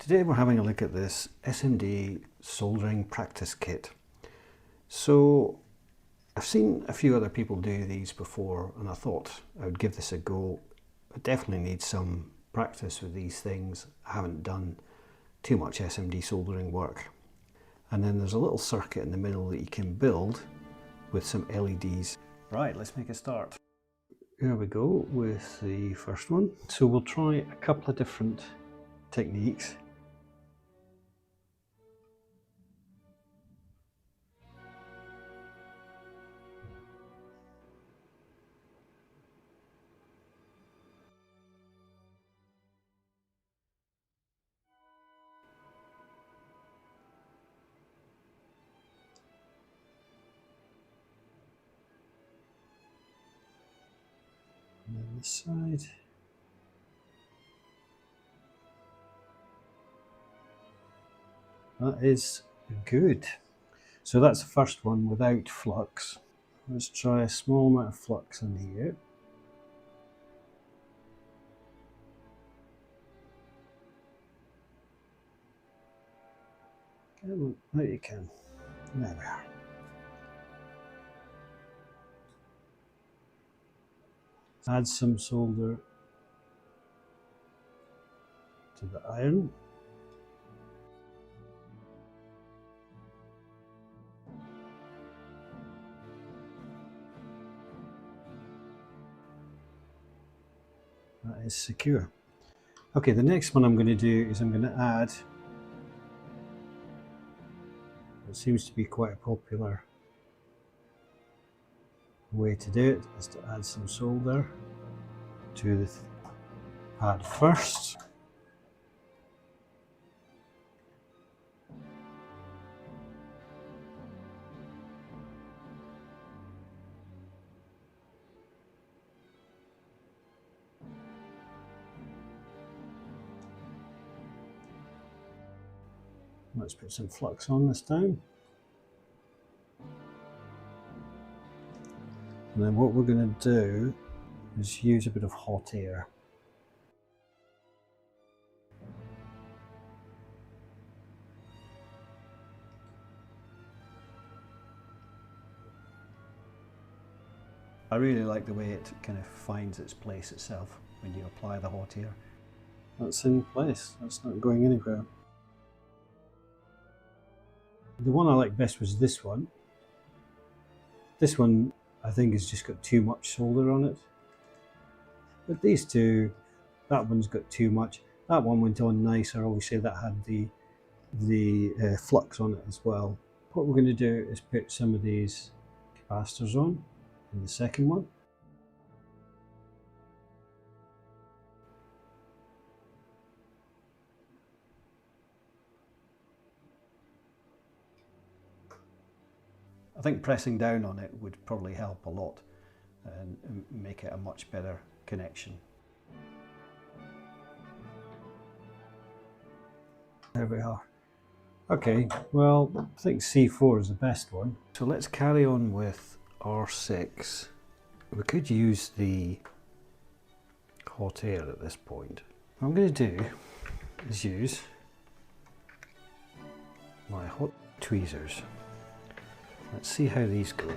Today we're having a look at this SMD Soldering Practice Kit. So I've seen a few other people do these before and I thought I would give this a go. I definitely need some practice with these things. I haven't done too much SMD soldering work. And then there's a little circuit in the middle that you can build with some LEDs. Right, let's make a start. Here we go with the first one. So we'll try a couple of different techniques. And then this side. That is good. So that's the first one without flux. Let's try a small amount of flux in here. Come on, there you can. There we are. Add some solder to the iron. That is secure. Okay, the next one I'm going to do is I'm going to add, it seems to be quite a popular way to do it, is to add some solder to the pad first. Let's put some flux on this time. And then what we're going to do is use a bit of hot air. I really like the way it kind of finds its place itself when you apply the hot air. That's in place, that's not going anywhere. The one I like best was this one. This one I think has just got too much solder on it. But these two, that one's got too much. That one went on nicer, obviously that had the flux on it as well. What we're going to do is put some of these capacitors on in the second one. I think pressing down on it would probably help a lot and make it a much better connection. There we are. Okay, well, I think C4 is the best one. So let's carry on with R6. We could use the hot air at this point. What I'm going to do is use my hot tweezers. Let's see how these go.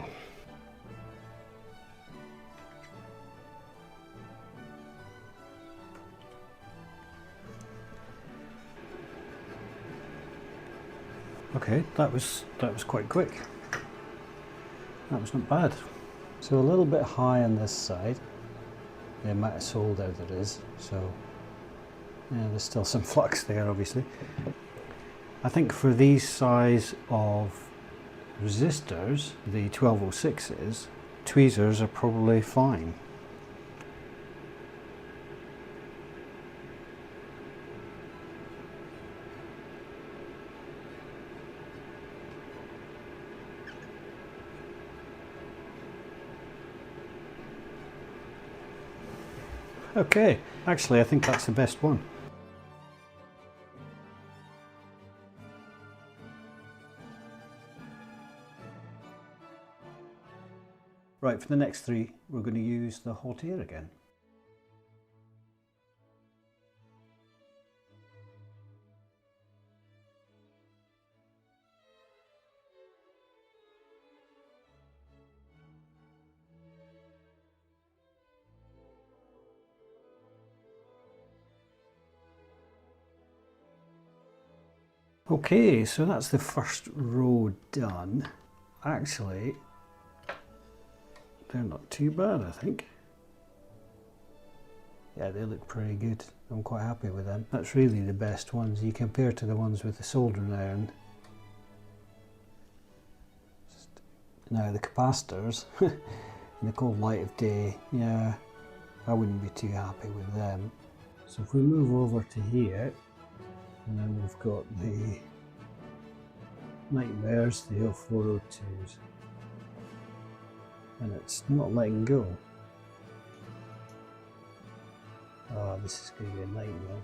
Okay, that was quite quick. That was not bad. So a little bit high on this side, the amount of solder there is. So yeah, there's still some flux there, obviously. I think for these size of resistors, the 1206s, tweezers are probably fine. Okay, actually I think that's the best one. Right, for the next three, we're going to use the hot air again. Okay, so that's the first row done. Actually, they're not too bad, I think. Yeah, they look pretty good. I'm quite happy with them. That's really the best ones. You compare to the ones with the soldering iron. Now the capacitors, in the cold light of day, yeah, I wouldn't be too happy with them. So if we move over to here, and then we've got the Nightmares, the 0402s, and it's not letting go. Oh, this is going to be a nightmare.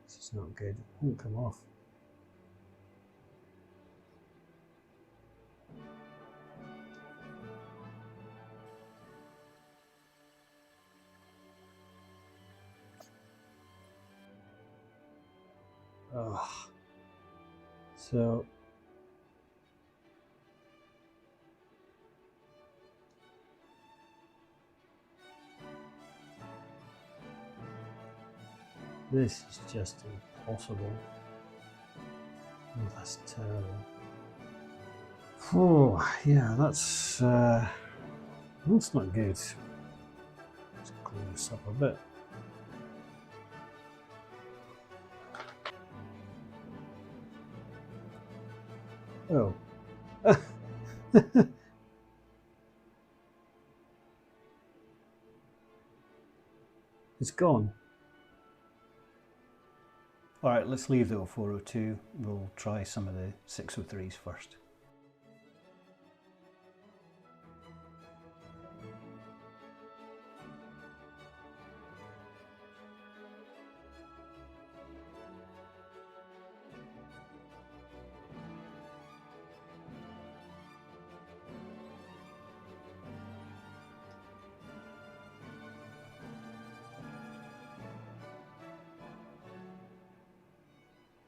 This is not good. It won't come off. Oh. So this is just impossible. Oh, that's terrible. Oh, yeah, that's not good. Let's clean this up a bit. Oh. It's gone. Alright, let's leave the 0402. We'll try some of the 603s first.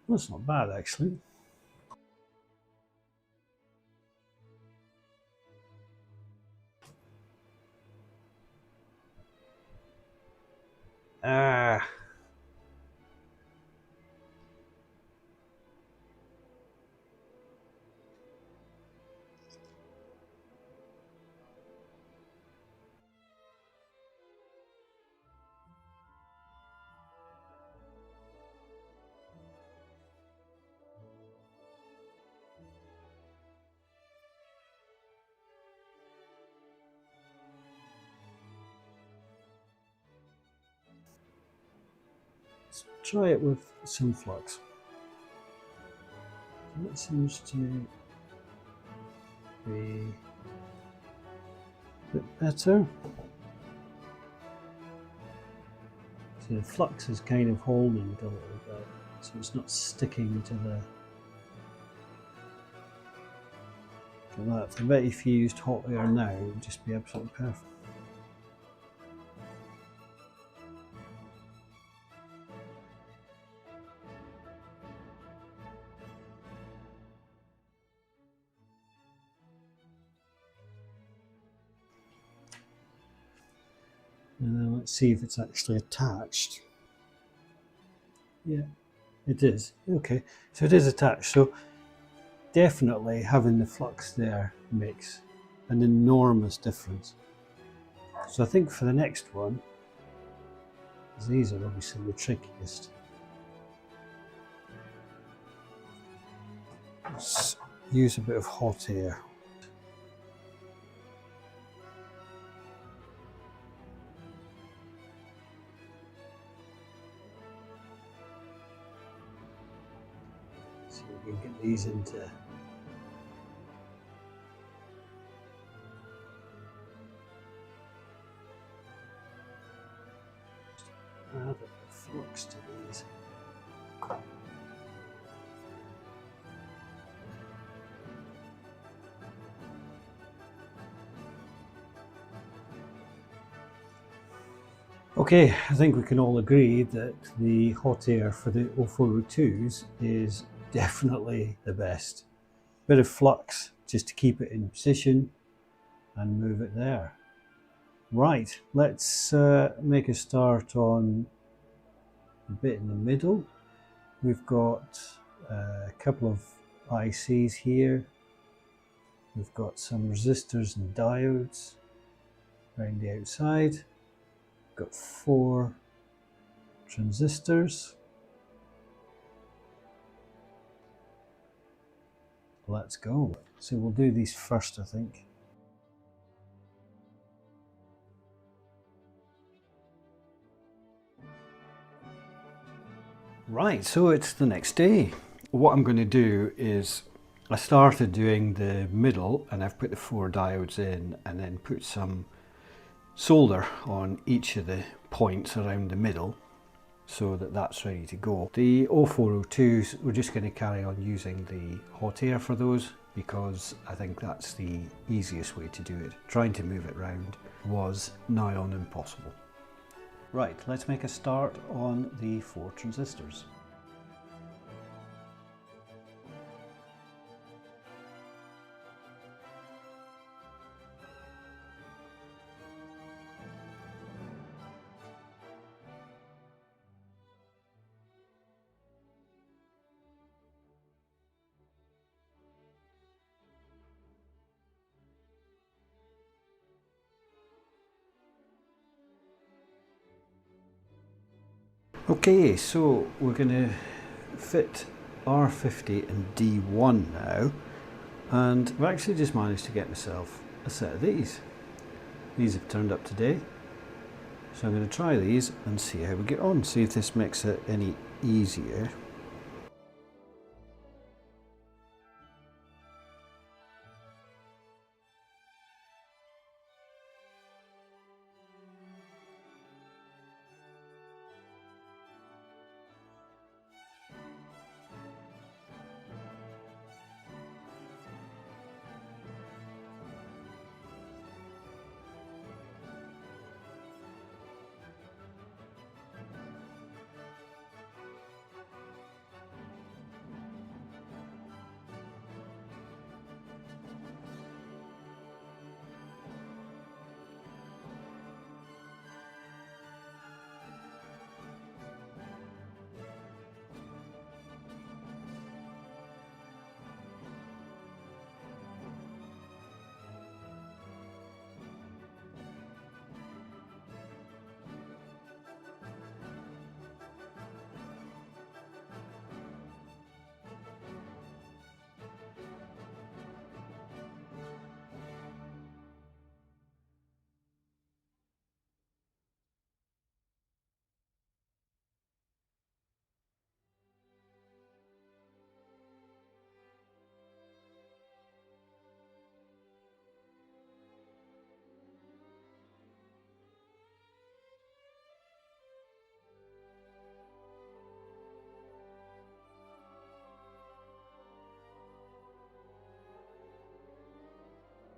That's not bad, actually. Ah. Let's try it with some flux. That seems to be a bit better. So the flux is kind of holding it a little bit, so it's not sticking to the... Like that. I bet if you used hot air now, it would just be absolutely perfect. And then let's see if it's actually attached. Yeah, it is. Okay, so it is attached. So definitely having the flux there makes an enormous difference. So I think for the next one, these are obviously the trickiest. Let's use a bit of hot air. See if we can get these into... Add a bit of flux to these. Okay, I think we can all agree that the hot air for the 0402s is definitely the best. Bit of flux just to keep it in position and move it there. Right, let's make a start on the bit in the middle. We've got a couple of ICs here. We've got some resistors and diodes around the outside. We've got 4 transistors. Let's go. So we'll do these first, I think. Right, so it's the next day. What I'm going to do is, I started doing the middle and I've put the 4 diodes in and then put some solder on each of the points around the middle so that that's ready to go. The 0402s, we're just going to carry on using the hot air for those because I think that's the easiest way to do it. Trying to move it round was nigh on impossible. Right, let's make a start on the 4 transistors. Okay, so we're going to fit R50 and D1 now, and I've actually just managed to get myself a set of these. These have turned up today, so I'm going to try these and see how we get on, see if this makes it any easier.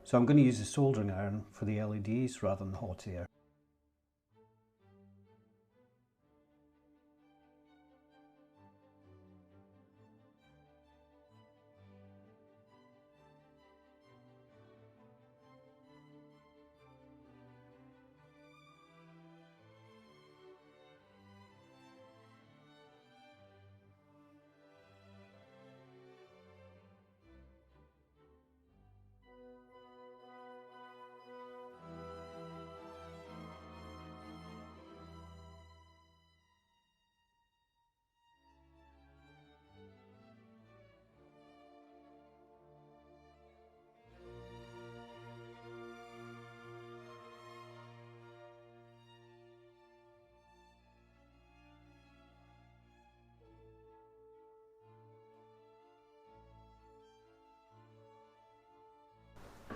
So I'm going to use a soldering iron for the LEDs rather than hot air.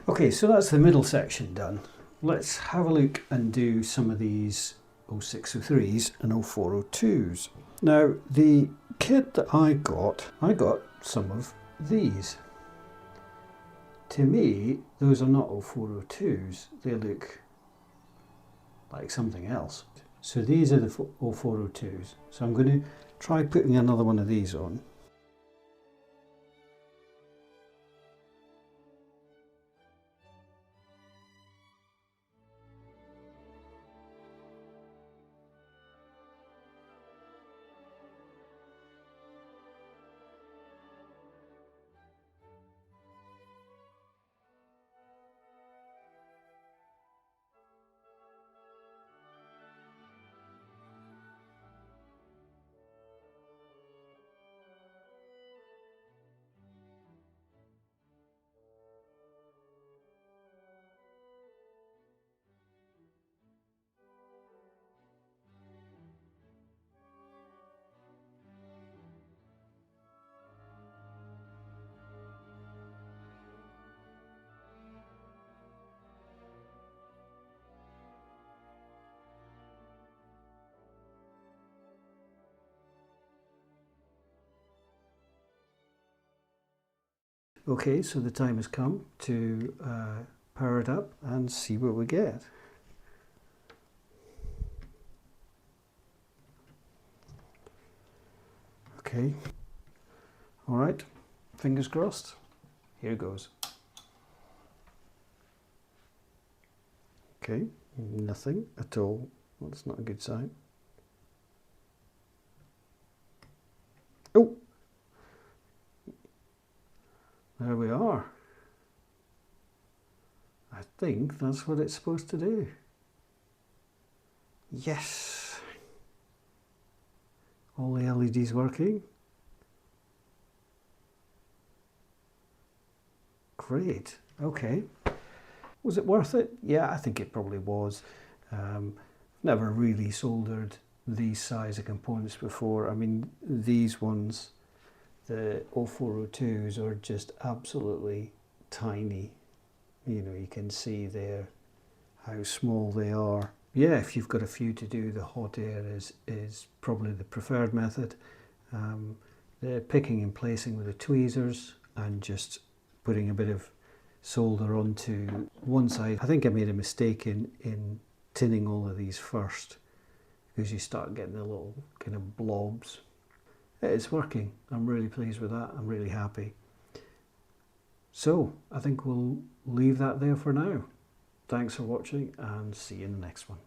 Okay, so that's the middle section done. Let's have a look and do some of these 0603s and 0402s. Now, the kit that I got some of these. To me, those are not 0402s, they look like something else. So these are the 0402s. So I'm going to try putting another one of these on. Okay, so the time has come to power it up and see what we get. Okay, all right, fingers crossed. Here goes. Okay, nothing at all. Well, that's not a good sign. Oh! There we are. I think that's what it's supposed to do. Yes! All the LEDs working. Great. Okay. Was it worth it? Yeah, I think it probably was. Never really soldered these size of components before. I mean, these ones, the 0402s, are just absolutely tiny. You know, you can see there how small they are. Yeah, if you've got a few to do, the hot air is probably the preferred method. The picking and placing with the tweezers and just putting a bit of solder onto one side. I think I made a mistake in tinning all of these first, because you start getting the little kind of blobs. It's working. I'm really pleased with that. I'm really happy. So I think we'll leave that there for now. Thanks for watching and see you in the next one.